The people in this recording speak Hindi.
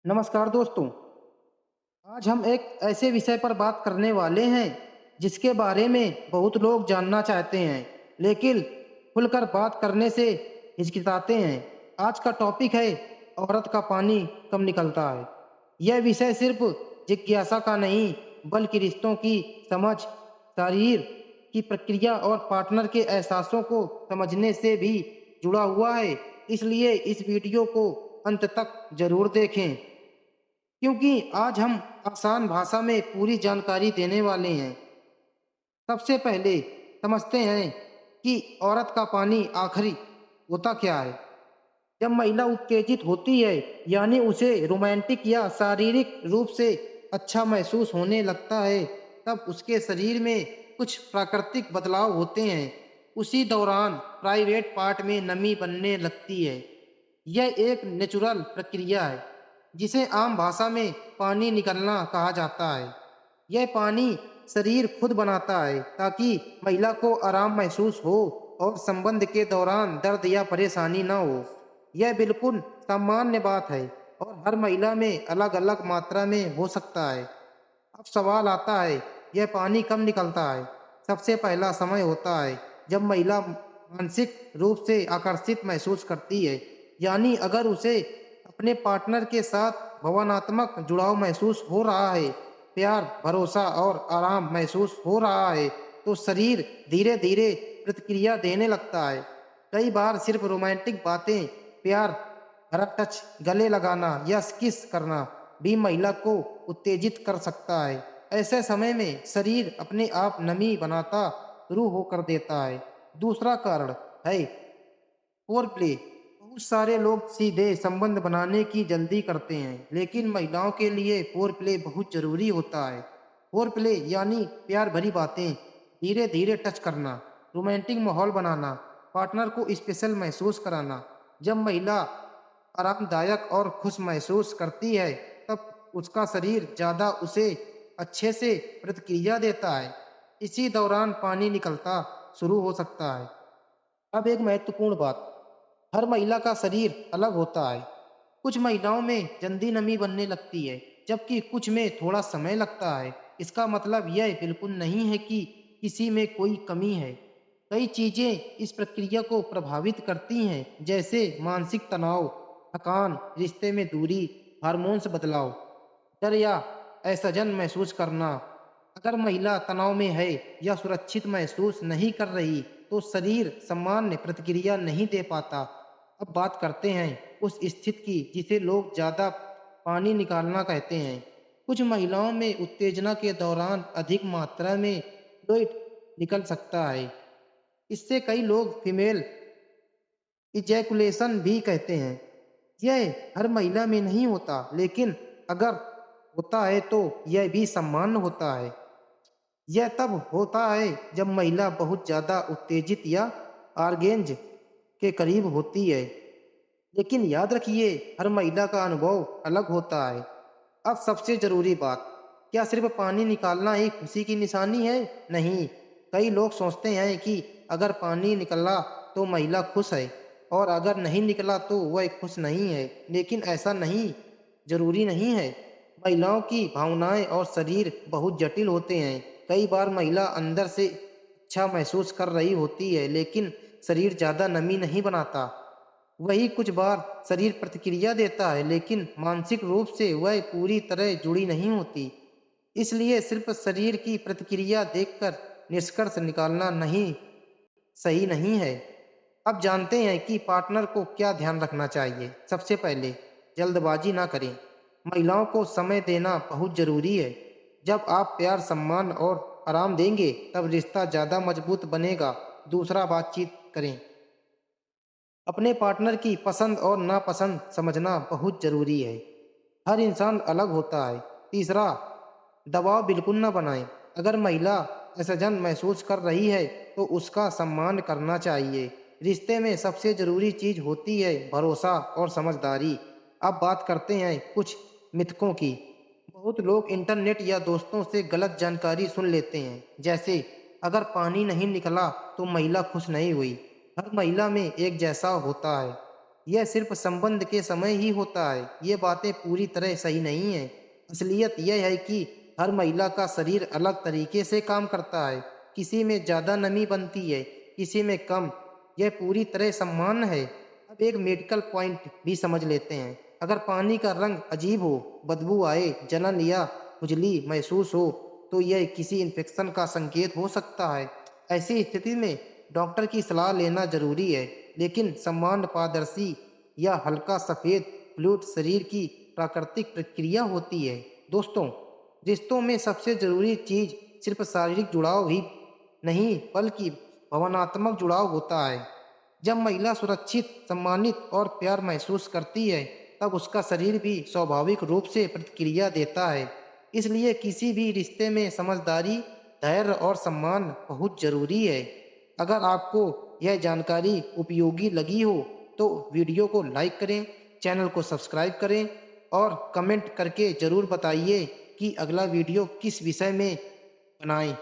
नमस्कार दोस्तों। आज हम एक ऐसे विषय पर बात करने वाले हैं जिसके बारे में बहुत लोग जानना चाहते हैं, लेकिन खुलकर बात करने से हिचकिचाते हैं। आज का टॉपिक है औरत का पानी कब निकलता है। यह विषय सिर्फ जिज्ञासा का नहीं, बल्कि रिश्तों की समझ, शरीर की प्रक्रिया और पार्टनर के एहसासों को समझने से भी जुड़ा हुआ है। इसलिए इस वीडियो को अंत तक जरूर देखें, क्योंकि आज हम आसान भाषा में पूरी जानकारी देने वाले हैं। सबसे पहले समझते हैं कि औरत का पानी आखिरी होता क्या है। जब महिला उत्तेजित होती है, यानी उसे रोमांटिक या शारीरिक रूप से अच्छा महसूस होने लगता है, तब उसके शरीर में कुछ प्राकृतिक बदलाव होते हैं। उसी दौरान प्राइवेट पार्ट में नमी बनने लगती है। यह एक नेचुरल प्रक्रिया है जिसे आम भाषा में पानी निकलना कहा जाता है। यह पानी शरीर खुद बनाता है ताकि महिला को आराम महसूस हो और संबंध के दौरान दर्द या परेशानी न हो। यह बिल्कुल सामान्य बात है और हर महिला में अलग-अलग मात्रा में हो सकता है। अब सवाल आता है, यह पानी कब निकलता है? सबसे पहला समय होता है जब महिला मानसिक रूप से आकर्षित महसूस करती है, यानी अगर उसे अपने पार्टनर के साथ भावनात्मक जुड़ाव महसूस हो रहा है, प्यार, भरोसा और आराम महसूस हो रहा है, तो शरीर धीरे-धीरे प्रतिक्रिया देने लगता है। कई बार सिर्फ रोमांटिक बातें, प्यार भरा टच, गले लगाना या किस करना भी महिला को उत्तेजित कर सकता है। ऐसे समय में शरीर अपने आप नमी बनाता शुरू हो कर देता है। दूसरा कारण है फोरप्ले। बहुत सारे लोग सीधे संबंध बनाने की जल्दी करते हैं, लेकिन महिलाओं के लिए फोरप्ले बहुत जरूरी होता है। फोरप्ले यानी प्यार भरी बातें, धीरे धीरे टच करना, रोमांटिक माहौल बनाना, पार्टनर को स्पेशल महसूस कराना। जब महिला आरामदायक और खुश महसूस करती है, तब उसका शरीर ज़्यादा उसे अच्छे से प्रतिक्रिया देता है। इसी दौरान पानी निकलता शुरू हो सकता है। अब एक महत्वपूर्ण बात, हर महिला का शरीर अलग होता है। कुछ महिलाओं में जल्दी नमी बनने लगती है, जबकि कुछ में थोड़ा समय लगता है। इसका मतलब यह बिल्कुल नहीं है कि किसी में कोई कमी है। कई चीजें इस प्रक्रिया को प्रभावित करती हैं, जैसे मानसिक तनाव, थकान, रिश्ते में दूरी, हार्मोन्स बदलाव, डर या असहज महसूस करना। अगर महिला तनाव में है या सुरक्षित महसूस नहीं कर रही, तो शरीर सामान्य प्रतिक्रिया नहीं दे पाता। अब बात करते हैं उस स्थिति की जिसे लोग ज़्यादा पानी निकालना कहते हैं। कुछ महिलाओं में उत्तेजना के दौरान अधिक मात्रा में फ्लूइड निकल सकता है। इससे कई लोग फीमेल इजैकुलेशन भी कहते हैं। यह हर महिला में नहीं होता, लेकिन अगर होता है तो यह भी सामान्य होता है। यह तब होता है जब महिला बहुत ज़्यादा उत्तेजित या आर्गेंज के करीब होती है। लेकिन याद रखिए, हर महिला का अनुभव अलग होता है। अब सबसे ज़रूरी बात, क्या सिर्फ पानी निकालना ही खुशी की निशानी है? नहीं। कई लोग सोचते हैं कि अगर पानी निकला तो महिला खुश है और अगर नहीं निकला तो वह खुश नहीं है। लेकिन ऐसा नहीं, ज़रूरी नहीं है। महिलाओं की भावनाएं और शरीर बहुत जटिल होते हैं। कई बार महिला अंदर से अच्छा महसूस कर रही होती है, लेकिन शरीर ज़्यादा नमी नहीं बनाता। वही कुछ बार शरीर प्रतिक्रिया देता है, लेकिन मानसिक रूप से वह पूरी तरह जुड़ी नहीं होती। इसलिए सिर्फ शरीर की प्रतिक्रिया देखकर निष्कर्ष निकालना नहीं सही नहीं है। अब जानते हैं कि पार्टनर को क्या ध्यान रखना चाहिए। सबसे पहले, जल्दबाजी ना करें। महिलाओं को समय देना बहुत जरूरी है। जब आप प्यार, सम्मान और आराम देंगे, तब रिश्ता ज़्यादा मजबूत बनेगा। दूसरा, बातचीत करें। अपने पार्टनर की पसंद और नापसंद समझना बहुत जरूरी है। हर इंसान अलग होता है। तीसरा, दबाव बिल्कुल ना बनाएं। अगर महिला असहज महसूस कर रही है, तो उसका सम्मान करना चाहिए। रिश्ते में सबसे जरूरी चीज होती है भरोसा और समझदारी। अब बात करते हैं कुछ मिथकों की। बहुत लोग इंटरनेट या दोस्तों से गलत जानकारी सुन लेते हैं, जैसे अगर पानी नहीं निकला तो महिला खुश नहीं हुई। हर महिला में एक जैसा होता है। यह सिर्फ संबंध के समय ही होता है। ये बातें पूरी तरह सही नहीं है। असलियत यह है कि हर महिला का शरीर अलग तरीके से काम करता है। किसी में ज़्यादा नमी बनती है, किसी में कम। यह पूरी तरह सम्मान है। अब एक मेडिकल पॉइंट भी समझ लेते हैं। अगर पानी का रंग अजीब हो, बदबू आए, जलन या खुजली महसूस हो, तो यह किसी इन्फेक्शन का संकेत हो सकता है। ऐसी स्थिति में डॉक्टर की सलाह लेना जरूरी है, लेकिन सामान्य पारदर्शी या हल्का सफ़ेद फ्लूइड शरीर की प्राकृतिक प्रक्रिया होती है। दोस्तों, रिश्तों में सबसे ज़रूरी चीज़ सिर्फ शारीरिक जुड़ाव ही नहीं, बल्कि भावनात्मक जुड़ाव होता है। जब महिला सुरक्षित, सम्मानित और प्यार महसूस करती है, तब उसका शरीर भी स्वाभाविक रूप से प्रतिक्रिया देता है। इसलिए किसी भी रिश्ते में समझदारी, धैर्य और सम्मान बहुत जरूरी है। अगर आपको यह जानकारी उपयोगी लगी हो, तो वीडियो को लाइक करें, चैनल को सब्सक्राइब करें और कमेंट करके ज़रूर बताइए कि अगला वीडियो किस विषय में बनाएं।